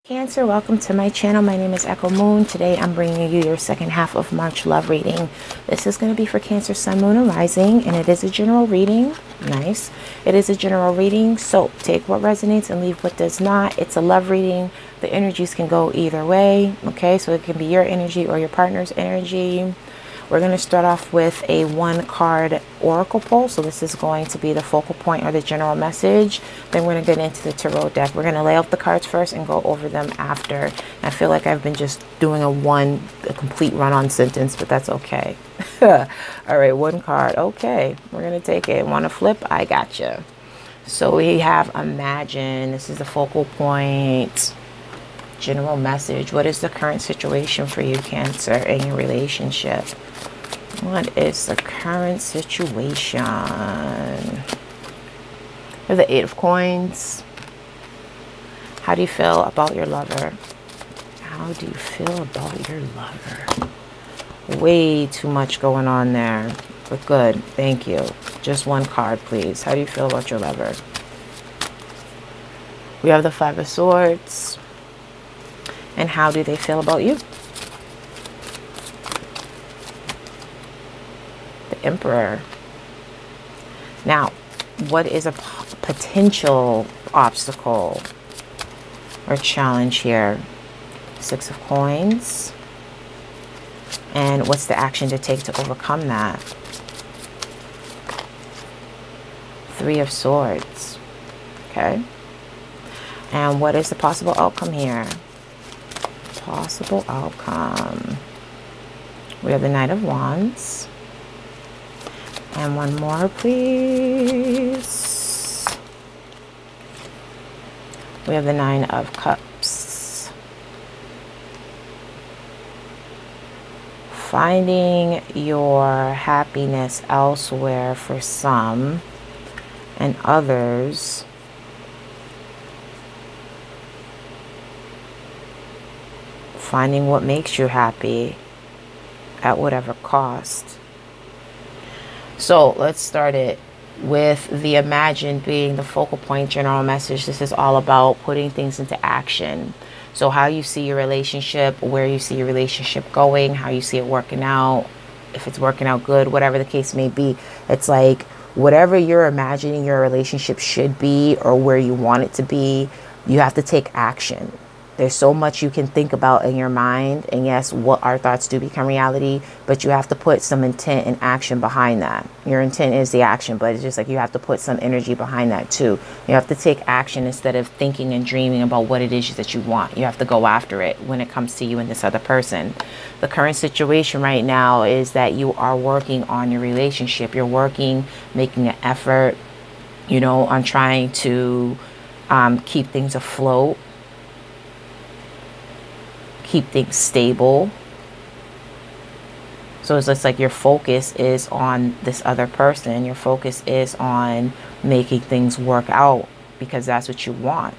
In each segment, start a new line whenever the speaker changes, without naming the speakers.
Cancer, welcome to my channel. My name is Echo Moon. Today I'm bringing you your second half of March love reading. This is going to be for Cancer, Sun, Moon, and Rising, and it is a general reading. Nice. It is a general reading, so take what resonates and leave what does not. It's a love reading. The energies can go either way, okay? So it can be your energy or your partner's energy. We're going to start off with a one-card oracle pull. So this is going to be the focal point or the general message. Then we're going to get into the tarot deck. We're going to lay out the cards first and go over them after. I feel like I've been just doing a complete run-on sentence, but that's okay. All right, one card. Okay, we're going to take it. Want to flip? I gotcha. So we have Imagine. This is the focal point. General message. What is the current situation for you, Cancer, in your relationship? What is the current situation? With the 8 of Coins. How do you feel about your lover? How do you feel about your lover? Way too much going on there. But good. Thank you. Just one card, please. How do you feel about your lover? We have the 5 of Swords. And how do they feel about you? The Emperor. Now, what is a potential obstacle or challenge here? 6 of Coins. And what's the action to take to overcome that? 3 of Swords. Okay. And what is the possible outcome here? Possible outcome. We have the Knight of Wands. And one more, please. We have the 9 of Cups. Finding your happiness elsewhere for some, and others finding what makes you happy at whatever cost. So let's start it with the Imagine being the focal point general message. This is all about putting things into action. So how you see your relationship, where you see your relationship going, how you see it working out, if it's working out good, whatever the case may be. It's like whatever you're imagining your relationship should be or where you want it to be, you have to take action. There's so much you can think about in your mind. And yes, what our thoughts do become reality, but you have to put some intent and action behind that. Your intent is the action, but it's just like you have to put some energy behind that too. You have to take action instead of thinking and dreaming about what it is that you want. You have to go after it when it comes to you and this other person. The current situation right now is that you are working on your relationship. You're working, making an effort, you know, on trying to keep things afloat. Keep things stable. So it's just like your focus is on this other person. Your focus is on making things work out because that's what you want.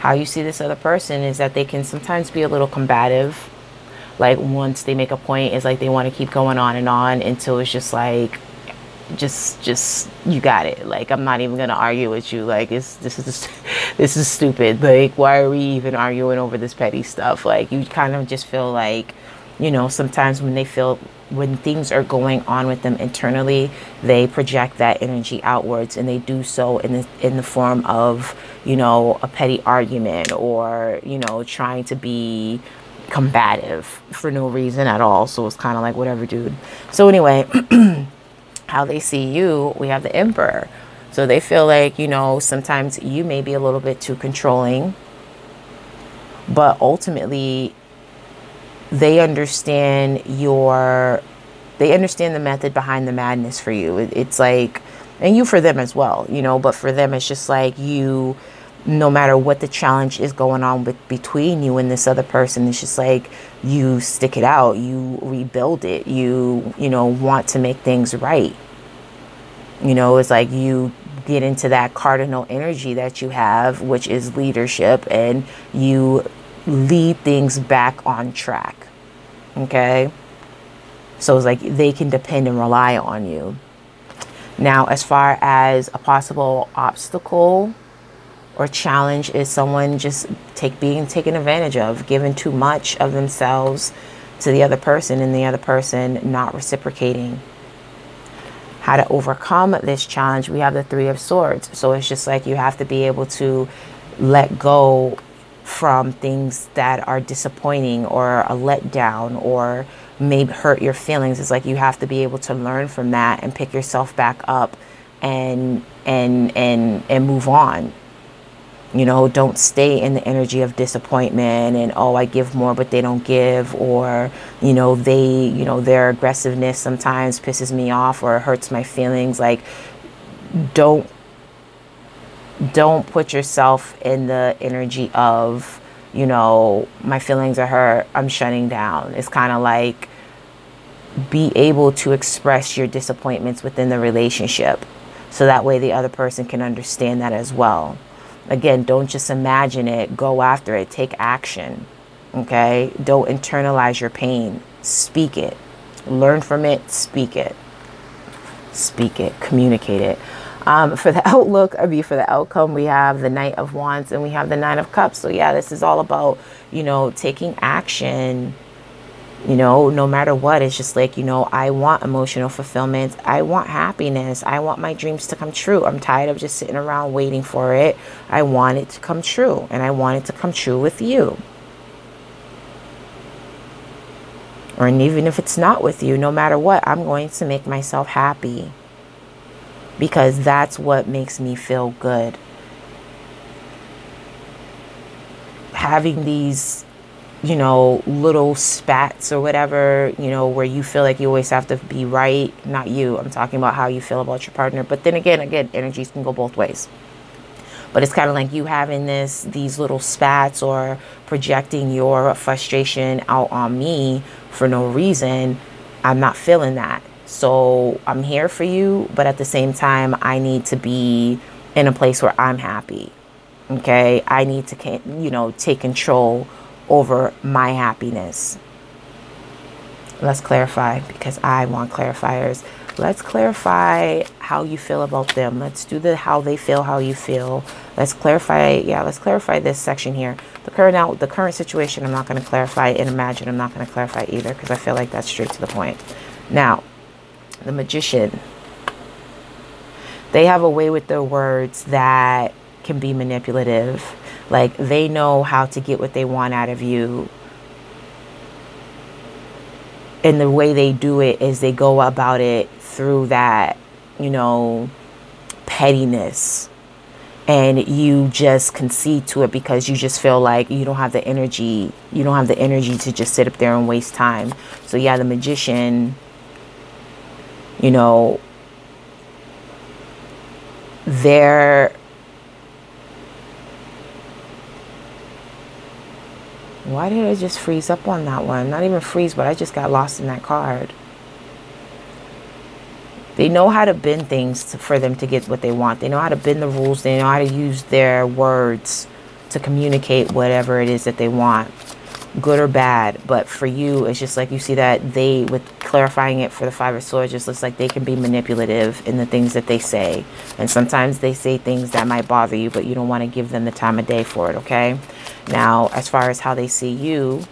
How you see this other person is that they can sometimes be a little combative. Like once they make a point, it's like they want to keep going on and on until it's just like, just you got it. Like I'm not even gonna argue with you. Like this is stupid. Like why are we even arguing over this petty stuff? Like you kind of just feel like, you know, sometimes when things are going on with them internally, they project that energy outwards, and they do so in the form of, you know, a petty argument or, you know, trying to be combative for no reason at all. So it's kind of like whatever, dude. So anyway. How they see you, we have the Emperor. So they feel like, you know, sometimes you may be a little bit too controlling, but ultimately they understand the method behind the madness for you. It's like, and you for them as well, you know, but for them, it's just like you, no matter what the challenge is going on between you and this other person, it's just like you stick it out, you rebuild it, you know, want to make things right. You know, it's like you get into that cardinal energy that you have, which is leadership, and you lead things back on track. Okay. So it's like they can depend and rely on you. Now, as far as a possible obstacle Or challenge is someone just being taken advantage of, giving too much of themselves to the other person and the other person not reciprocating. How to overcome this challenge, we have the Three of Swords. So it's just like you have to be able to let go from things that are disappointing or a letdown or maybe hurt your feelings. It's like you have to be able to learn from that and pick yourself back up and move on. You know, don't stay in the energy of disappointment and, oh, I give more but they don't give, or you know, their aggressiveness sometimes pisses me off or hurts my feelings. Like, don't put yourself in the energy of, you know, my feelings are hurt, I'm shutting down. It's kind of like, be able to express your disappointments within the relationship so that way the other person can understand that as well. Again, don't just imagine it, go after it, take action. Okay? Don't internalize your pain. Speak it. Learn from it, speak it. Speak it, communicate it. For the outlook, for the outcome, we have the Knight of Wands and we have the Nine of Cups. So yeah, this is all about, you know, taking action. You know, no matter what, it's just like, you know, I want emotional fulfillment. I want happiness. I want my dreams to come true. I'm tired of just sitting around waiting for it. I want it to come true, and I want it to come true with you. Or even if it's not with you, no matter what, I'm going to make myself happy because that's what makes me feel good. Having these, you know, little spats or whatever, you know, where you feel like you always have to be right. Not you. I'm talking about how you feel about your partner. But then again, energies can go both ways. But it's kind of like you having these little spats or projecting your frustration out on me for no reason. I'm not feeling that. So I'm here for you. But at the same time, I need to be in a place where I'm happy. Okay? I need to, you know, take control over my happiness. Let's clarify, because I want clarifiers. Let's clarify how you feel about them. Let's do the how they feel, how you feel. Let's clarify. Yeah, let's clarify this section here. The current situation, I'm not going to clarify, and imagine I'm not going to clarify either, because I feel like that's straight to the point. Now, the Magician. They have a way with their words that can be manipulative. Like, they know how to get what they want out of you. And the way they do it is they go about it through that, you know, pettiness. And you just concede to it because you just feel like you don't have the energy. You don't have the energy to just sit up there and waste time. So yeah, the Magician, you know, they're... Why did I just freeze up on that one? Not even freeze, but I just got lost in that card. They know how to bend things for them to get what they want. They know how to bend the rules. They know how to use their words to communicate whatever it is that they want, good or bad. But for you, it's just like you see that they, with clarifying it for the Five of Swords, just looks like they can be manipulative in the things that they say. And sometimes they say things that might bother you, but you don't want to give them the time of day for it, okay? Now, as far as how they see you,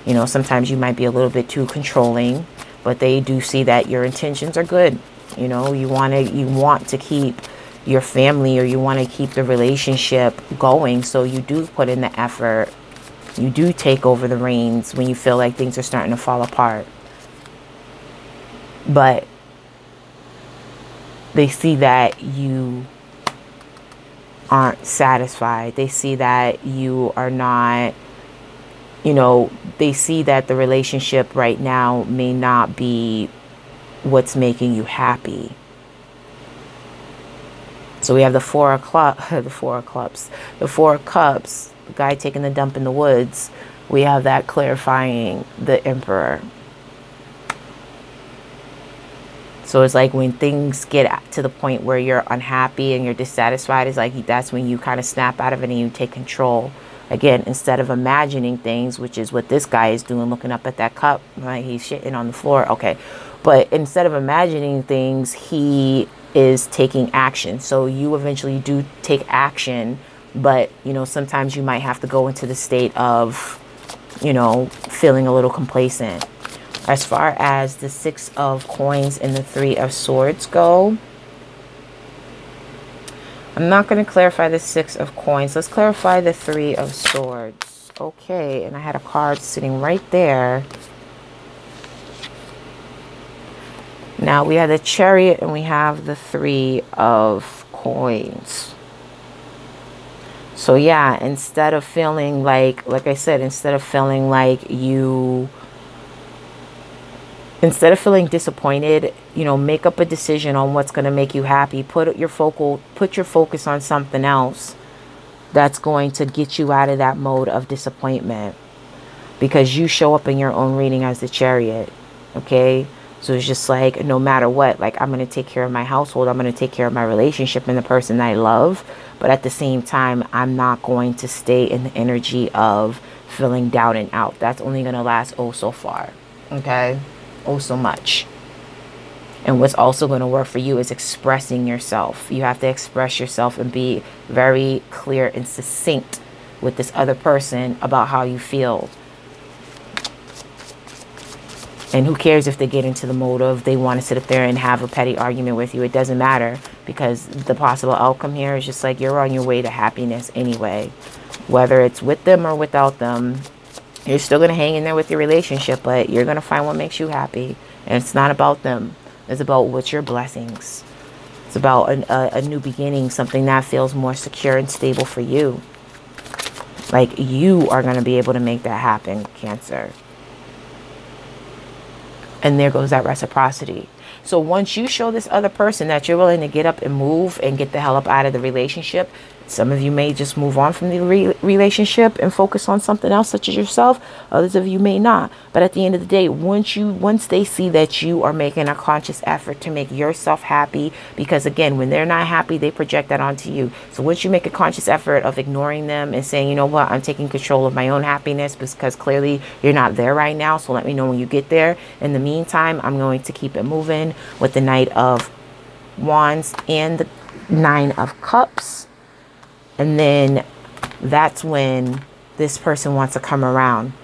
you know, sometimes you might be a little bit too controlling, but they do see that your intentions are good. You know, you want to keep your family, or you want to keep the relationship going. So you do put in the effort. You do take over the reins when you feel like things are starting to fall apart. But they see that you aren't satisfied. They see that you are not, you know, they see that the relationship right now may not be what's making you happy. So we have the Four of Cups, the Four of Cups, the guy taking the dump in the woods. We have that clarifying the Emperor. So it's like when things get to the point where you're unhappy and you're dissatisfied, it's like that's when you kind of snap out of it and you take control. Again, instead of imagining things, which is what this guy is doing, looking up at that cup, right? He's shitting on the floor. Okay. But instead of imagining things, he is taking action. So you eventually do take action But, you know, sometimes you might have to go into the state of, you know, feeling a little complacent. As far as the 6 of coins and the 3 of swords go, I'm not going to clarify the 6 of coins. Let's clarify the 3 of swords. Okay, and I had a card sitting right there. Now we have the Chariot and we have the 3 of coins. So yeah, instead of feeling like I said, instead of feeling disappointed, you know, make up a decision on what's going to make you happy. Put your focus on something else that's going to get you out of that mode of disappointment, because you show up in your own reading as the Chariot. Okay, so it's just like, no matter what, like, I'm going to take care of my household, I'm going to take care of my relationship and the person I love, but at the same time, I'm not going to stay in the energy of feeling down and out. That's only going to last oh so far. Okay, oh so much. And what's also going to work for you is expressing yourself. You have to express yourself and be very clear and succinct with this other person about how you feel. And who cares if they get into the mode of they want to sit up there and have a petty argument with you? It doesn't matter, because the possible outcome here is just like, you're on your way to happiness anyway. Whether it's with them or without them, you're still going to hang in there with your relationship, but you're going to find what makes you happy. And it's not about them. It's about what's your blessings. It's about a new beginning, something that feels more secure and stable for you. Like, you are going to be able to make that happen, Cancer. And there goes that reciprocity. So once you show this other person that you're willing to get up and move and get the hell up out of the relationship, some of you may just move on from the relationship and focus on something else, such as yourself. Others of you may not. But at the end of the day, once they see that you are making a conscious effort to make yourself happy, because again, when they're not happy, they project that onto you. So once you make a conscious effort of ignoring them and saying, you know what, I'm taking control of my own happiness, because clearly you're not there right now. So let me know when you get there. In the meantime, I'm going to keep it moving with the Knight of Wands and the 9 of Cups. And then that's when this person wants to come around.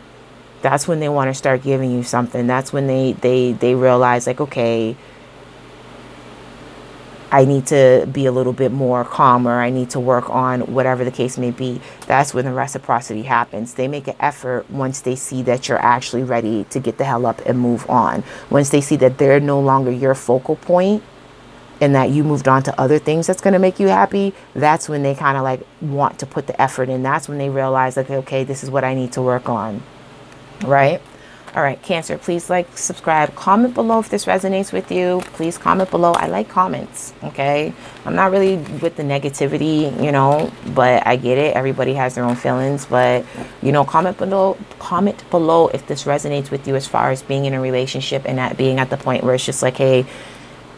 That's when they want to start giving you something. That's when they realize, like, okay, I need to be a little bit more calmer. I need to work on whatever the case may be. That's when the reciprocity happens. They make an effort once they see that you're actually ready to get the hell up and move on. Once they see that they're no longer your focal point, and that you moved on to other things that's going to make you happy, that's when they kind of like want to put the effort in. That's when they realize, like, okay, this is what I need to work on. Right? All right, Cancer, please like, subscribe, comment below if this resonates with you. Please comment below. I like comments. Okay. I'm not really with the negativity, you know, but I get it. Everybody has their own feelings, but you know, comment below if this resonates with you as far as being in a relationship and that being at the point where it's just like, hey,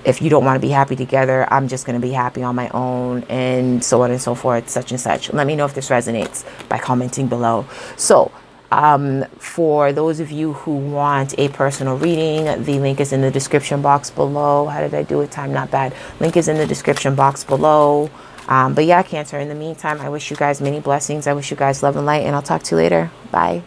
if you don't want to be happy together, I'm just going to be happy on my own, and so on and so forth, such and such. Let me know if this resonates by commenting below. So for those of you who want a personal reading, the link is in the description box below. How did I do it? Time not bad. Link is in the description box below. But yeah, Cancer, in the meantime, I wish you guys many blessings. I wish you guys love and light, and I'll talk to you later. Bye.